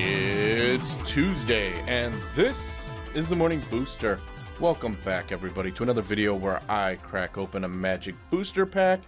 It's Tuesday, and this is the Morning Booster. Welcome back, everybody, to another video where I crack open a Magic Booster Pack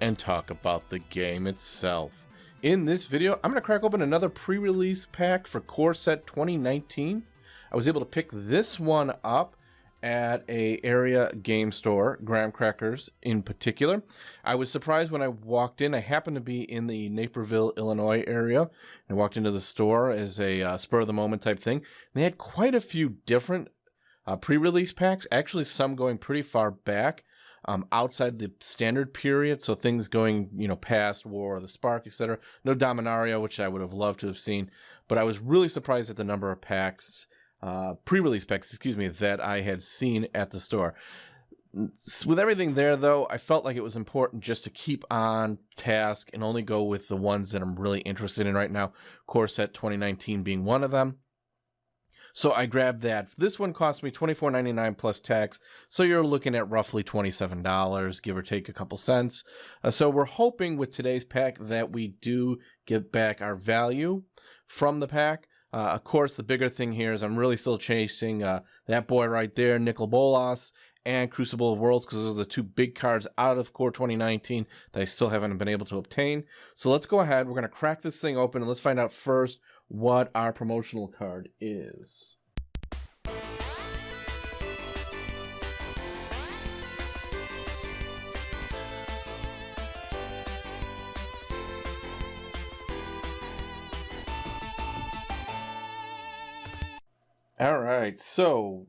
and talk about the game itself. In this video, I'm going to crack open another pre-release pack for Core Set 2019. I was able to pick this one up at a area game store, Graham Crackers in particular. I was surprised when I walked in. I happened to be in the Naperville, Illinois area. I walked into the store as a spur-of-the-moment type thing. They had quite a few different pre-release packs, actually some going pretty far back, outside the standard period, so things going, past War of the Spark, etc. No Dominaria, which I would have loved to have seen, but I was really surprised at the number of packs, pre-release packs, that I had seen at the store. With everything there, though, I felt like it was important just to keep on task and only go with the ones that I'm really interested in right now, Core Set 2019 being one of them. So I grabbed that. This one cost me $24.99 plus tax, so you're looking at roughly $27, give or take a couple cents. So we're hoping with today's pack that we do get back our value from the pack. Of course, the bigger thing here is I'm really still chasing that boy right there, Nicol Bolas, and Crucible of Worlds, because those are the two big cards out of Core 2019 that I still haven't been able to obtain. So let's go ahead. We're going to crack this thing open, and let's find out first what our promotional card is. All right, so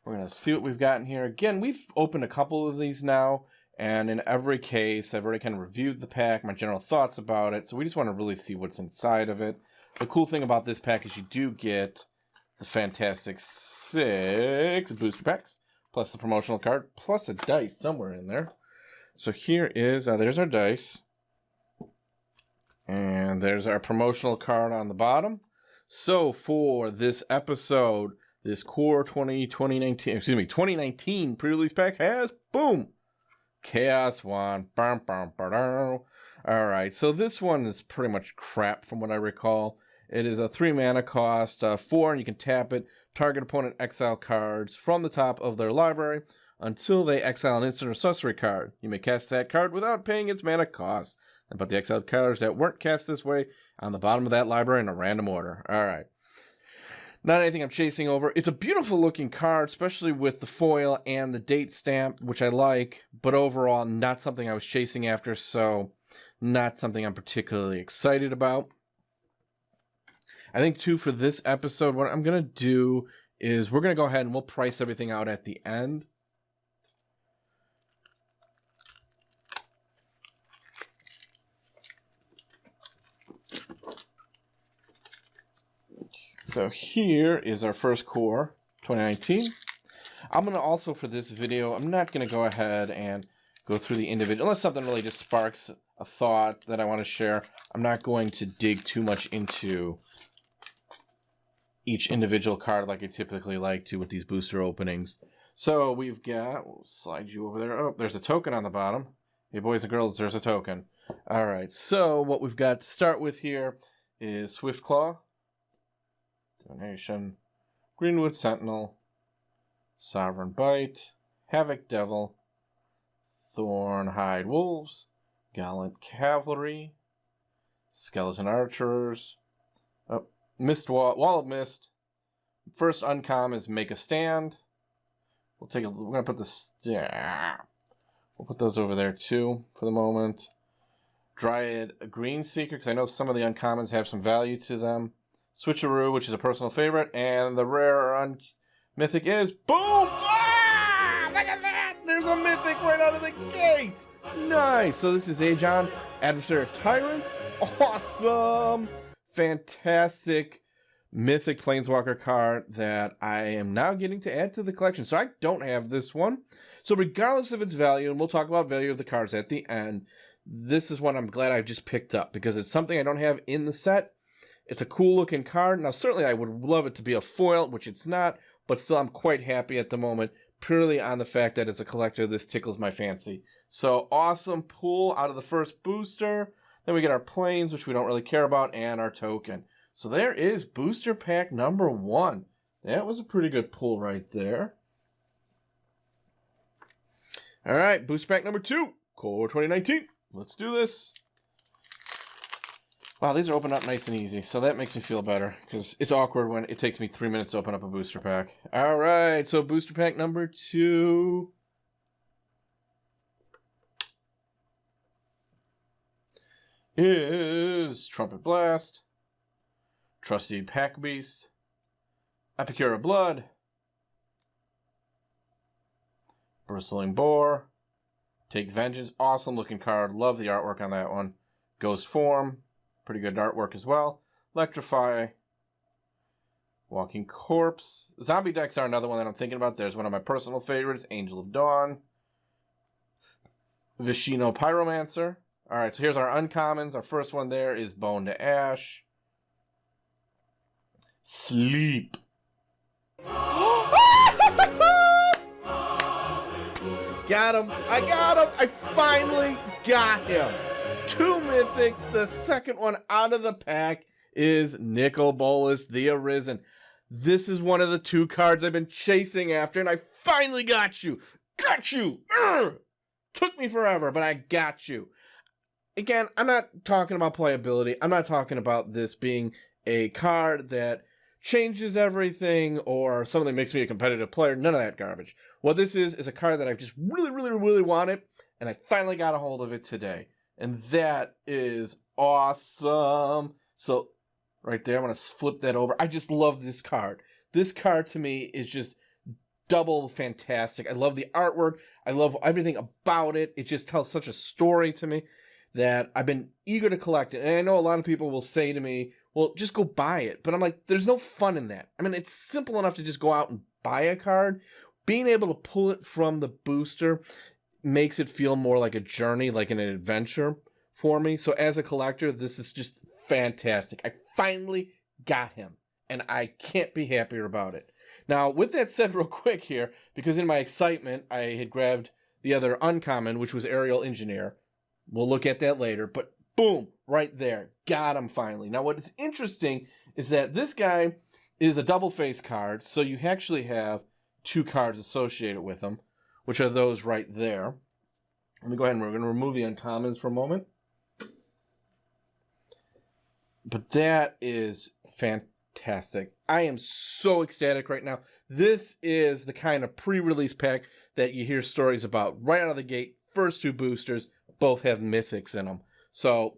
we're going to see what we've got in here. Again, we've opened a couple of these now, and in every case, I've already kind of reviewed the pack, my general thoughts about it, so we just want to really see what's inside of it. The cool thing about this pack is you do get the fantastic 6 booster packs, plus the promotional card, plus a dice somewhere in there. So here is, there's our dice, and there's our promotional card on the bottom. So for this episode, this Core 2019 pre-release pack has, boom, Chaos Wand. All right, so this one is pretty much crap from what I recall. It is a 3 mana cost, 4, and you can tap it. Target opponent exile cards from the top of their library until they exile an instant or sorcery card. You may cast that card without paying its mana cost. And put the exiled cards that weren't cast this way on the bottom of that library in a random order. All right. Not anything I'm chasing over. It's a beautiful looking card, especially with the foil and the date stamp, which I like, but overall not something I was chasing after, so not something I'm particularly excited about. I think, too, for this episode, what I'm going to do is we're going to go ahead and we'll price everything out at the end. So here is our first Core 2019. I'm going to also, for this video, I'm not going to go ahead and go through the individual, unless something really just sparks a thought that I want to share. I'm not going to dig too much into each individual card like I typically like to with these booster openings. So we've got, we'll slide you over there. Oh, there's a token on the bottom. Hey, boys and girls, there's a token. All right, so what we've got to start with here is Swiftclaw, Donation, Greenwood Sentinel, Sovereign Bite, Havoc Devil, Thornhide Wolves, Gallant Cavalry, Skeleton Archers, Mist Wall of Mist. First uncom is Make a Stand. We're gonna put this. We'll put those over there too for the moment. Dryad Green Seeker, because I know some of the uncommons have some value to them. Switcheroo, which is a personal favorite, and the rare mythic is boom! Ah! Look at that! There's a mythic right out of the gate. Nice. So this is Aegon, Adversary of Tyrants. Awesome, fantastic mythic planeswalker card that I am now getting to add to the collection. So I don't have this one. So regardless of its value, and we'll talk about value of the cards at the end, this is one I'm glad I just picked up because it's something I don't have in the set. It's a cool looking card. Now, certainly I would love it to be a foil, which it's not, but still I'm quite happy at the moment, purely on the fact that as a collector, this tickles my fancy. So awesome pull out of the first booster. Then we get our planes, which we don't really care about, and our token. So there is booster pack number 1. That was a pretty good pull right there. All right, booster pack number 2, Core 2019. Let's do this. Wow, these are opened up nice and easy, so that makes me feel better, because it's awkward when it takes me 3 minutes to open up a booster pack. All right, so booster pack number 2. Is Trumpet Blast, Trusty Pack Beast, Epicura Blood, Bristling Boar, Take Vengeance, awesome looking card, love the artwork on that one. Ghost Form, pretty good artwork as well. Electrify, Walking Corpse. Zombie decks are another one that I'm thinking about. There's one of my personal favorites, Angel of Dawn, Vishino Pyromancer. All right, so here's our uncommons. Our first one there is Bone to Ash. Sleep. Got him. I got him. I finally got him. 2 mythics. The second one out of the pack is Nicol Bolas, the Arisen. This is one of the 2 cards I've been chasing after, and I finally got you. Got you. Took me forever, but I got you. Again, I'm not talking about playability. I'm not talking about this being a card that changes everything or something that makes me a competitive player. None of that garbage. What this is a card that I've just really wanted, and I finally got a hold of it today. And that is awesome. So, right there, I'm going to flip that over. I just love this card. This card, to me, is just double fantastic. I love the artwork. I love everything about it. It just tells such a story to me that I've been eager to collect it. And I know a lot of people will say to me, well, just go buy it. But I'm like, there's no fun in that. I mean, it's simple enough to just go out and buy a card. Being able to pull it from the booster makes it feel more like a journey, like an adventure for me. So as a collector, this is just fantastic. I finally got him, and I can't be happier about it. Now, with that said real quick here, because in my excitement, I had grabbed the other uncommon, which was Aerial Engineer. We'll look at that later, but boom, right there. Got him finally. Now, what is interesting is that this guy is a double face card, so you actually have 2 cards associated with him, which are those right there. Let me go ahead and we're going to remove the uncommons for a moment. But that is fantastic. I am so ecstatic right now. This is the kind of pre-release pack that you hear stories about right out of the gate. First 2 boosters both have mythics in them. So,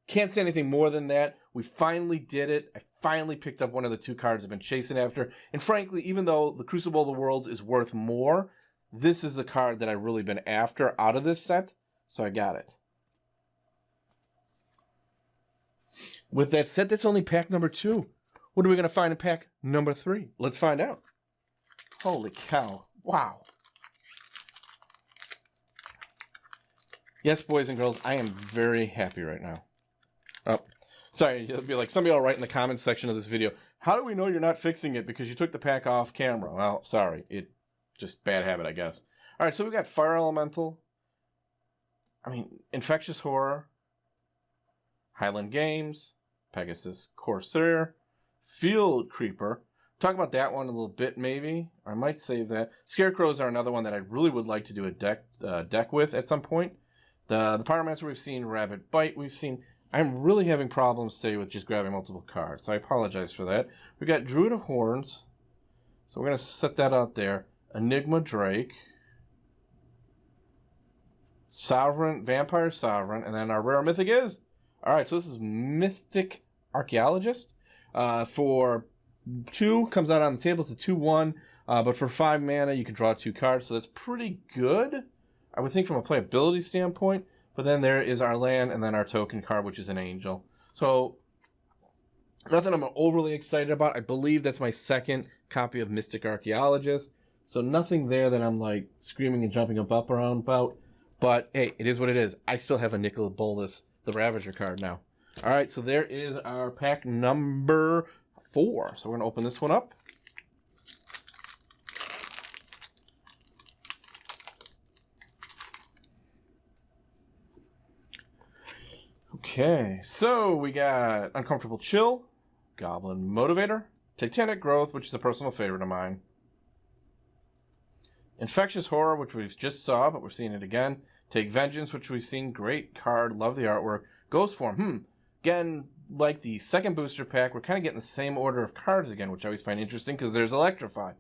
can't say anything more than that. We finally did it. I finally picked up one of the 2 cards I've been chasing after. And frankly, even though the Crucible of the Worlds is worth more, this is the card that I've really been after out of this set. So I got it. With that said, that's only pack number 2. What are we going to find in pack number 3? Let's find out. Holy cow. Wow. Yes, boys and girls, I am very happy right now. Oh, sorry, it'll be like somebody will write in the comments section of this video, how do we know you're not fixing it because you took the pack off camera? Well, sorry, it just bad habit, I guess. All right, so we got Fire Elemental, Infectious Horror, Highland Games, Pegasus Corsair, Field Creeper. Talk about that one a little bit, maybe. I might save that. Scarecrows are another one that I really would like to do a deck with at some point. The Pyromancer we've seen, Rabbit Bite we've seen. I'm really having problems today with just grabbing multiple cards, so I apologize for that. We got Druid of Horns, so we're going to set that out there. Enigma Drake, Sovereign, Vampire Sovereign, and then our rare mythic is... Alright, so this is Mystic Archaeologist. For 2, comes out on the table. It's a 2/1, but for 5 mana, you can draw 2 cards, so that's pretty good, I would think, from a playability standpoint. But then there is our land, and then our token card, which is an angel. So, nothing I'm overly excited about. I believe that's my second copy of Mystic Archaeologist. So nothing there that I'm like screaming and jumping up around about. But hey, it is what it is. I still have a Nicol Bolas, the Ravager card now. All right, so there is our pack number 4. So we're going to open this one up. Okay, so we got Uncomfortable Chill, Goblin Motivator. Titanic Growth, which is a personal favorite of mine. Infectious Horror, which we've just saw, but we're seeing it again. Take Vengeance, which we've seen. Great card. Love the artwork. Ghost Form. Again, like the second booster pack, we're kind of getting the same order of cards again, which I always find interesting because there's Electrify.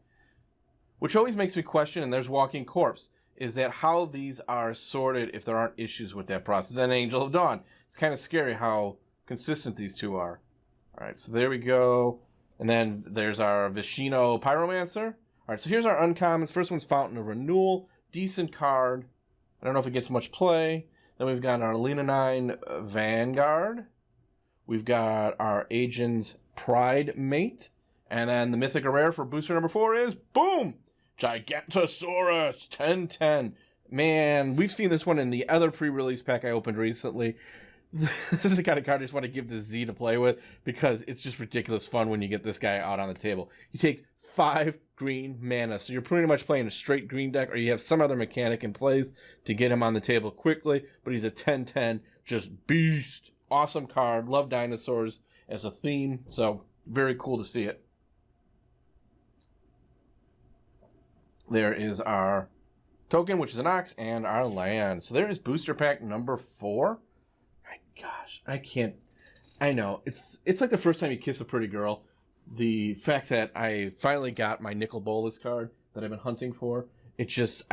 Which always makes me question, and there's Walking Corpse, is that how these are sorted if there aren't issues with that process. And Angel of Dawn. It's kind of scary how consistent these two are. Alright, so there we go. And then there's our Vishino Pyromancer. Alright, so here's our uncommons. First one's Fountain of Renewal. Decent card. I don't know if it gets much play. Then we've got our Leonine Vanguard. We've got our Agent's Pride Mate. And then the Mythic Rare for booster number 4 is, boom! Gigantosaurus 1010. Man, we've seen this one in the other pre-release pack I opened recently. This is the kind of card I just want to give to Z to play with because it's just ridiculous fun when you get this guy out on the table. You take 5 green mana, so you're pretty much playing a straight green deck, or you have some other mechanic in place to get him on the table quickly, but he's a 10-10, just beast. Awesome card. Love dinosaurs as a theme, so very cool to see it. There is our token, which is an Ox, and our land. So there is booster pack number 4. My gosh, I know. It's like the first time you kiss a pretty girl. The fact that I finally got my Nicol Bolas card that I've been hunting for, I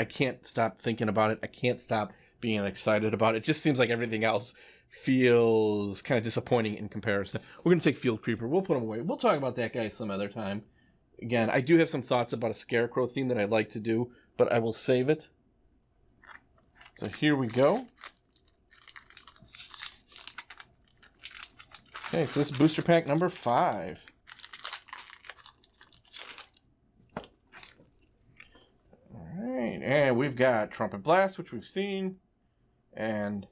can't stop thinking about it. I can't stop being excited about it. It just seems like everything else feels kind of disappointing in comparison. We're going to take Field Creeper. We'll put him away. We'll talk about that guy some other time. Again, I do have some thoughts about a Scarecrow theme that I'd like to do, but I will save it. So here we go. Okay, so this is booster pack number 5. Alright, and we've got Trumpet Blast, which we've seen, and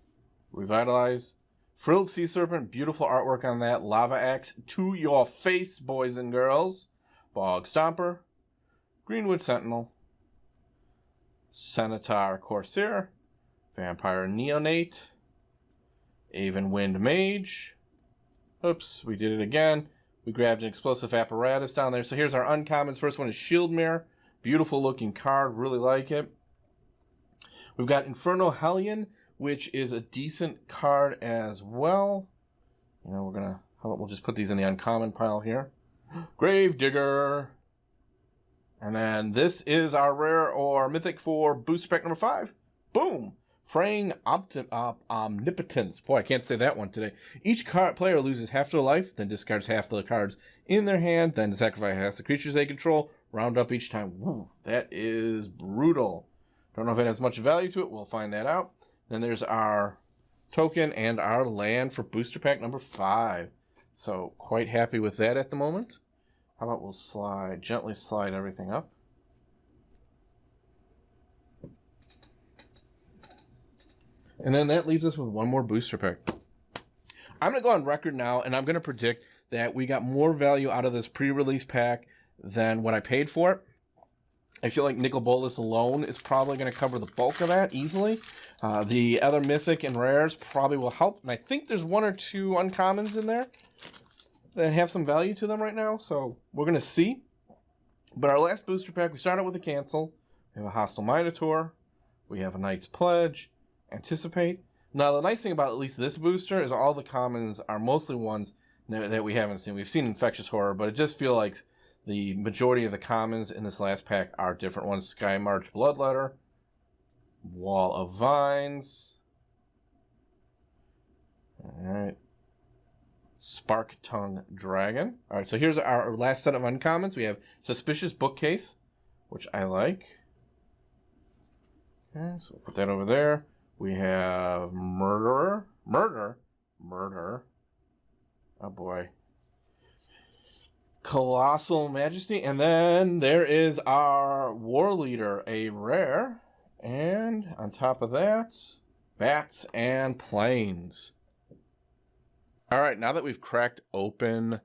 Revitalize. Frilled Sea Serpent, beautiful artwork on that. Lava Axe, to your face, boys and girls. Bog Stomper, Greenwood Sentinel, Centaur Corsair, Vampire Neonate, Aven Wind Mage. Oops, we did it again. We grabbed an Explosive Apparatus down there. So here's our uncommons. First one is Shield Mirror. Beautiful looking card, really like it. We've got Inferno Hellion, which is a decent card as well. You know, we'll just put these in the uncommon pile here. Gravedigger. And then this is our rare or mythic for booster pack number 5. Boom! Fraying Omnipotence. Boy, I can't say that one today. Each player loses half their life, then discards half the cards in their hand, then sacrifice half the creatures they control, round up each time. Woo, that is brutal. Don't know if it has much value to it. We'll find that out. Then there's our token and our land for booster pack number 5. So, quite happy with that at the moment. How about we'll gently slide everything up. And then that leaves us with one more booster pack. I'm going to go on record now, and I'm going to predict that we got more value out of this pre-release pack than what I paid for it. I feel like Nicol Bolas alone is probably going to cover the bulk of that easily. The other mythic and rares probably will help. And I think there's 1 or 2 uncommons in there that have some value to them right now, so we're going to see. But our last booster pack, we start out with a Cancel. We have a Hostile Minotaur. We have a Knight's Pledge. Anticipate. Now, the nice thing about at least this booster is all the commons are mostly ones that we haven't seen. We've seen Infectious Horror, but it just feels like the majority of the commons in this last pack are different ones. Sky March Bloodletter. Wall of Vines. Alright. Spark Tongue Dragon. Alright, so here's our last set of uncommons. We have Suspicious Bookcase, which I like. Okay, so we'll put that over there. We have Murder. Oh boy. Colossal Majesty. And then there is our War Leader, a rare. And on top of that, Bats and Planes. Alright, now that we've cracked open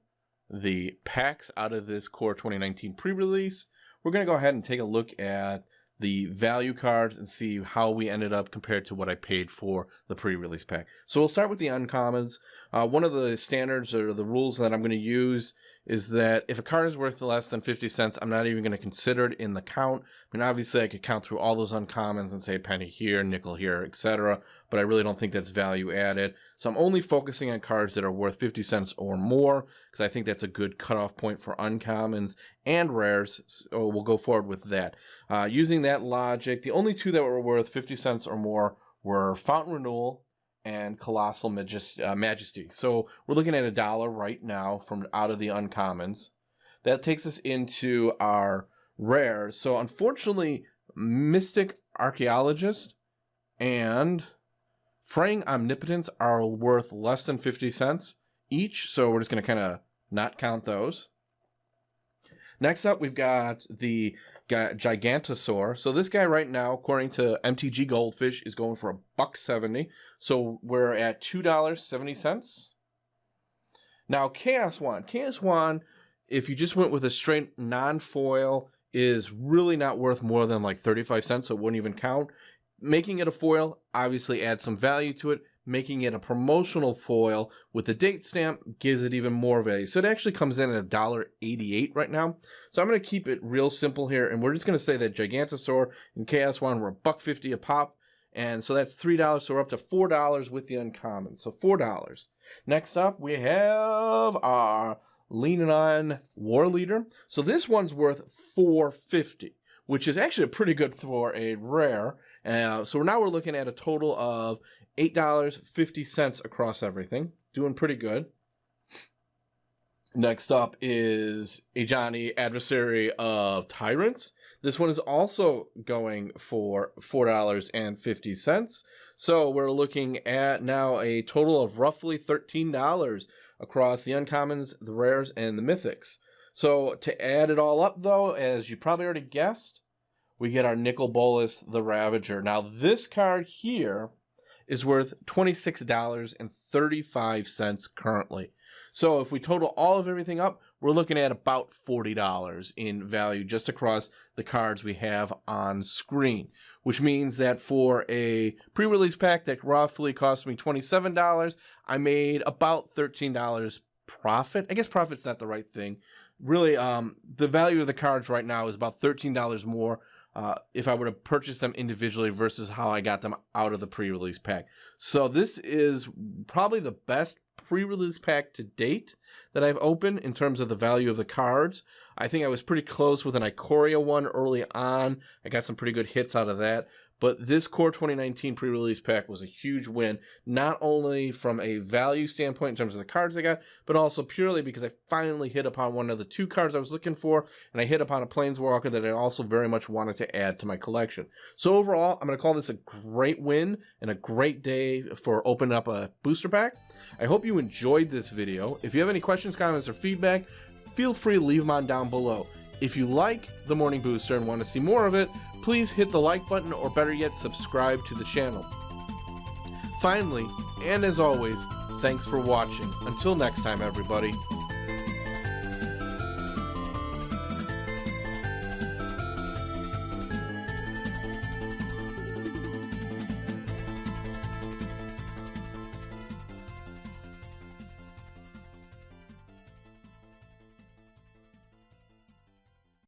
the packs out of this Core 2019 pre-release, we're going to go ahead and take a look at the value cards and see how we ended up compared to what I paid for the pre-release pack. So we'll start with the uncommons. One of the standards or the rules that I'm going to use is that if a card is worth less than 50 cents, I'm not even going to consider it in the count. I mean, obviously I could count through all those uncommons and say a penny here, nickel here, etc., but I really don't think that's value added. So I'm only focusing on cards that are worth 50 cents or more, because I think that's a good cutoff point for uncommons and rares. So we'll go forward with that. Using that logic, the only two that were worth 50 cents or more were Fountain Renewal and Colossal Majesty. So we're looking at $1 right now from out of the uncommons. That takes us into our rares. So unfortunately, Mystic Archaeologist and Fraying Omnipotence are worth less than 50 cents each. So we're just going to kind of not count those. Next up, we've got the Gigantosaur. So this guy right now, according to MTG Goldfish, is going for $1.70. So we're at $2.70. Now Chaos Wand. Chaos Wand, if you just went with a straight non-foil, is really not worth more than like 35 cents, so it wouldn't even count. Making it a foil obviously adds some value to it. Making it a promotional foil with the date stamp gives it even more value. So it actually comes in at $1.88 right now. So I'm going to keep it real simple here, and we're just going to say that Gigantosaur and Chaos Wand were $1.50 a pop, and so that's $3. So we're up to $4 with the uncommon. So $4. Next up, we have our Leaning On War Leader. So this one's worth $4.50, which is actually pretty good for a rare. So now we're looking at a total of $8.50 across everything. Doing pretty good. Next up is Ajani, Adversary of Tyrants. This one is also going for $4.50. So we're looking at now a total of roughly $13 across the uncommons, the rares, and the mythics. So to add it all up, though, as you probably already guessed, we get our Nicol Bolas, the Ravager. Now this card here is worth $26.35 currently. So if we total all of everything up, we're looking at about $40 in value just across the cards we have on screen, which means that for a pre-release pack that roughly cost me $27, I made about $13 profit. I guess profit's not the right thing. Really, the value of the cards right now is about $13 more if I would have purchased them individually versus how I got them out of the pre-release pack. So this is probably the best pre-release pack to date that I've opened in terms of the value of the cards. I think I was pretty close with an Ikoria one early on. I got some pretty good hits out of that. But this Core 2019 pre-release pack was a huge win, not only from a value standpoint in terms of the cards I got, but also purely because I finally hit upon one of the two cards I was looking for, and I hit upon a Planeswalker that I also very much wanted to add to my collection. So overall, I'm going to call this a great win and a great day for opening up a booster pack. I hope you enjoyed this video. If you have any questions, comments, or feedback, feel free to leave them on down below. If you like the Morning Booster and want to see more of it, please hit the like button, or better yet, subscribe to the channel. Finally, and as always, thanks for watching. Until next time, everybody.